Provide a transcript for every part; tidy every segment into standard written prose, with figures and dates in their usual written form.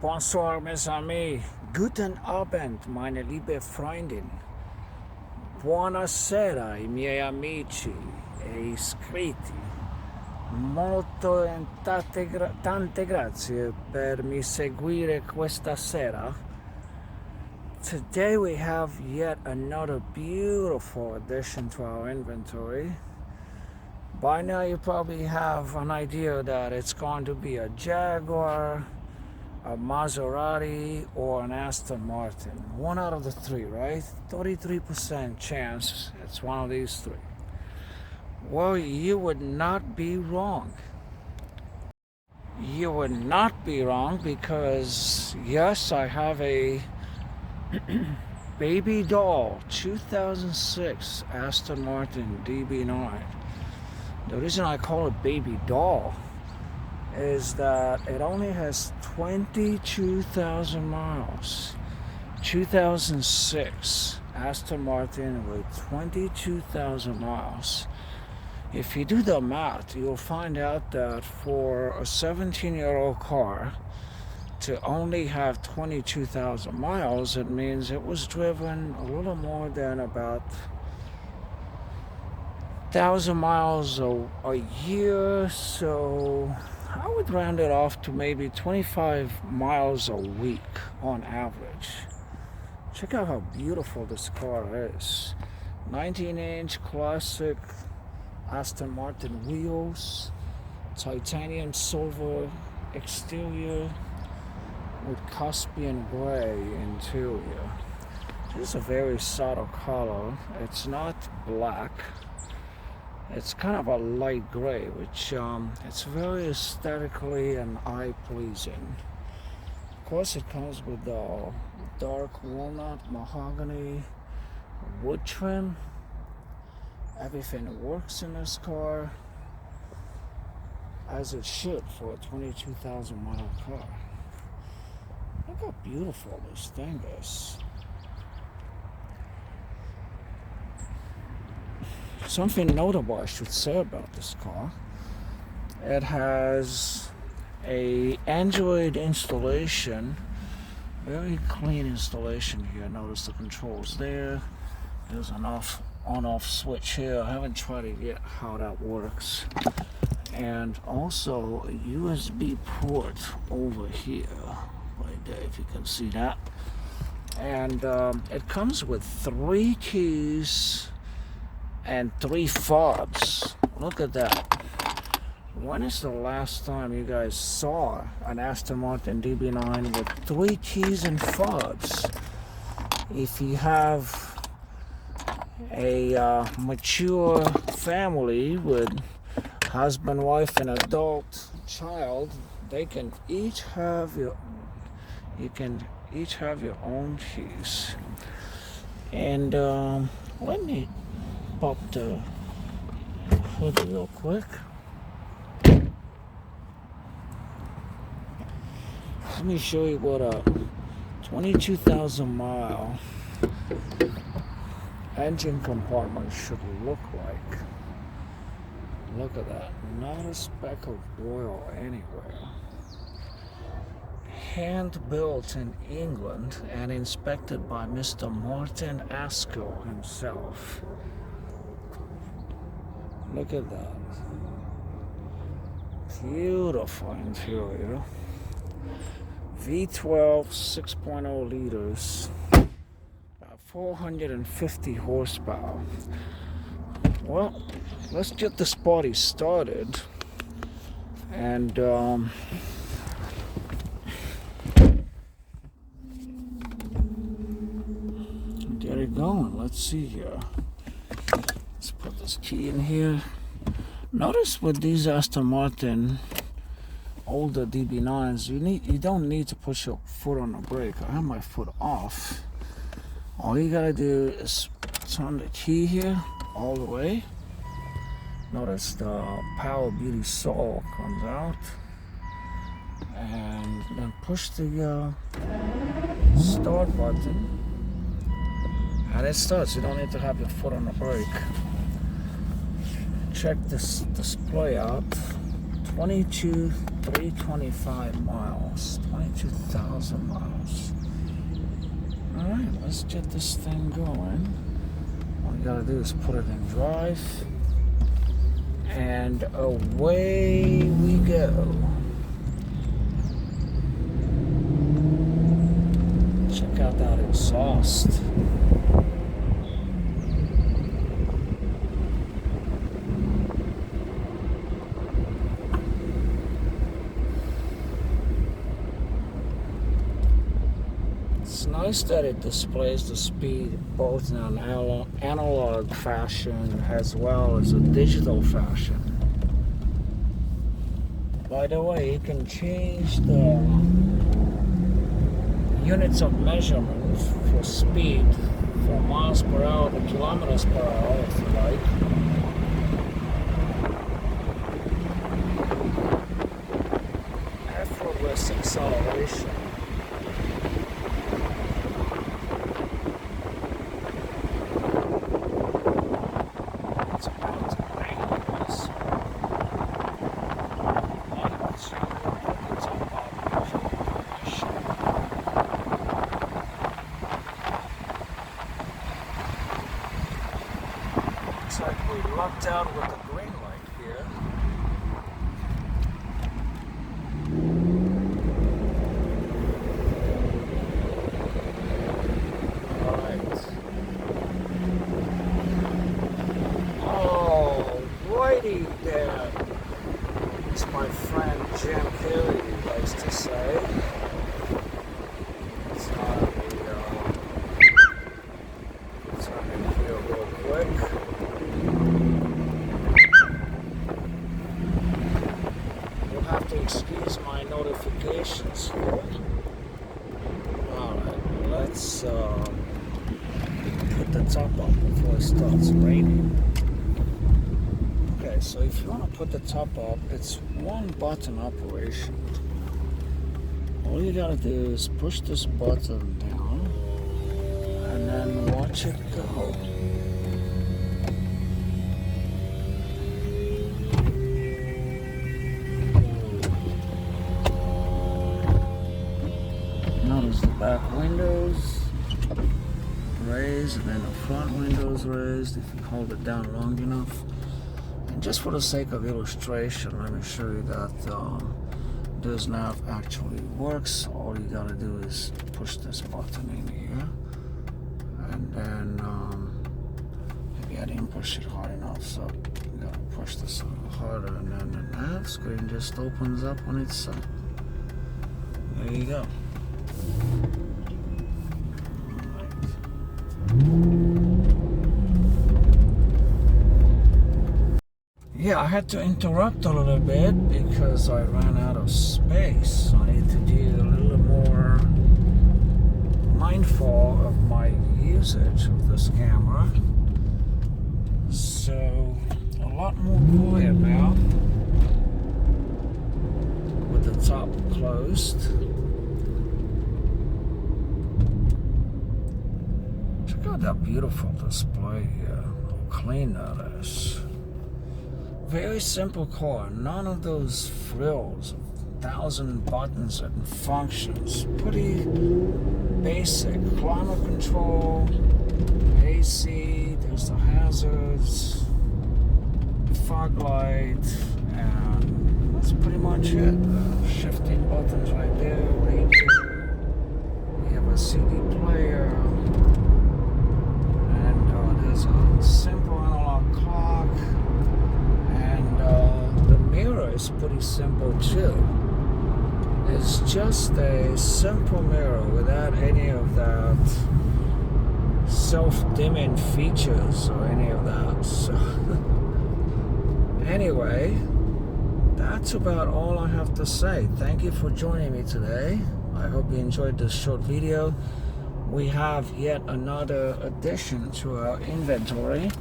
Bonsoir, mes amis. Guten Abend, meine liebe Freundin. Buonasera, i miei amici e iscritti. Tante grazie per mi seguire questa sera. Today we have yet another beautiful addition to our inventory. By now you probably have an idea that it's going to be a Jaguar, a Maserati, or an Aston Martin. One out of the three, right? 33% chance it's one of these three. Well, you would not be wrong. You would not be wrong because, yes, I have a baby doll 2006 Aston Martin DB9. The reason I call it baby doll is that it only has 22,000 miles. 2006 Aston Martin with 22,000 miles. If you do the math, you'll find out that for a 17-year-old car to only have 22,000 miles, it means it was driven a little more than about 1,000 miles a year, so I would round it off to maybe 25 miles a week on average. Check out how beautiful this car is. 19-inch classic Aston Martin wheels, titanium silver exterior with Caspian Grey interior. This is a very subtle color. It's not black. It's kind of a light gray, which it's very aesthetically and eye-pleasing. Of course, it comes with the dark walnut, mahogany, wood trim. Everything works in this car as it should for a 22,000 mile car. Look how beautiful this thing is. Something notable I should say about this car: it has a Android installation, very clean installation here. Notice the controls there. There's an on-off switch here. I haven't tried it yet how that works. And also a USB port over here, right there, if you can see that. And it comes with 3 keys and 3 fobs. Look at that. When is the last time you guys saw an Aston Martin DB9 with 3 keys and fobs? If you have a mature family with husband, wife, and adult child, they can each have your own keys. And let me pop the hood real quick. Let me show you what a 22,000 mile engine compartment should look like. Look at that. Not a speck of oil anywhere. Hand built in England and inspected by Mr. Martin Asco himself. Look at that. Beautiful interior. V12 6.0 liters. 450 horsepower. Well, let's get this party started and get it going. Let's see here. Let's put this key in here. Notice with these Aston Martin older DB9s, you don't need to push your foot on the brake. I have my foot off. All you gotta do is turn the key here all the way. Notice the Power Beauty Soul comes out, and then push the start button, and it starts. You don't need to have your foot on the brake. Check this display out. 22,325 miles. 22,325. 1,000 miles. Alright, let's get this thing going. All we gotta do is put it in drive. And away we go. Check out that exhaust. It's nice that it displays the speed both in an analog fashion as well as a digital fashion. By the way, you can change the units of measurement for speed from miles per hour to kilometers per hour if you like. Effortless acceleration. Looks like we lucked out with the green light here. Alright. Oh, righty there. As my friend Jim Carrey likes to say. It's not turn it here real quick. Excuse my notifications here. Alright, let's put the top up before it starts raining. Okay, so if you want to put the top up, it's one button operation. All you gotta do is push this button down and then watch it go. Notice the back windows raised and then the front windows raised if you hold it down long enough. And just for the sake of illustration, let me show you that this nav actually works. All you gotta do is push this button in here, and then maybe I didn't push it hard enough, so you gotta push this a little harder, and then the nav screen just opens up on itself. There you go. Yeah, I had to interrupt a little bit because I ran out of space. I need to be a little more mindful of my usage of this camera. So, a lot more clear now with the top closed. Check out that beautiful display here. How clean that is. Very simple car, none of those frills, 1,000 buttons and functions. Pretty basic. Climate control, AC, there's the hazards, fog light, and that's pretty much it. Shifting buttons right there, radio. We have a CD player, and there's a simple analog clock. The mirror is pretty simple too. It's just a simple mirror without any of that self-dimming features or any of that. So anyway, that's about all I have to say. Thank you for joining me today. I hope you enjoyed this short video. We have yet another addition to our inventory.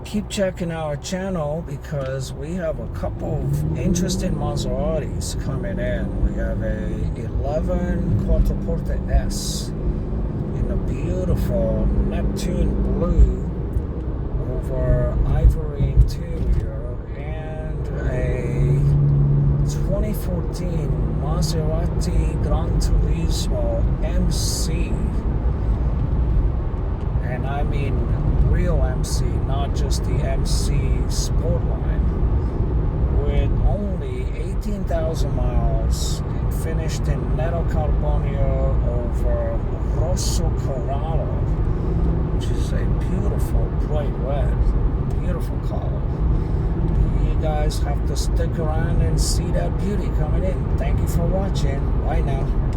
Keep checking our channel because we have a couple of interesting Maseratis coming in. We have a 11 Quattroporte S in a beautiful Neptune blue over ivory interior, and a 2014 Maserati Gran Turismo MC. And I mean real MC, not just the MC Sportline. With only 18,000 miles, finished in Nero Carbonio over Rosso Corallo, which is a beautiful bright red, beautiful color. You guys have to stick around and see that beauty coming in. Thank you for watching. Bye now.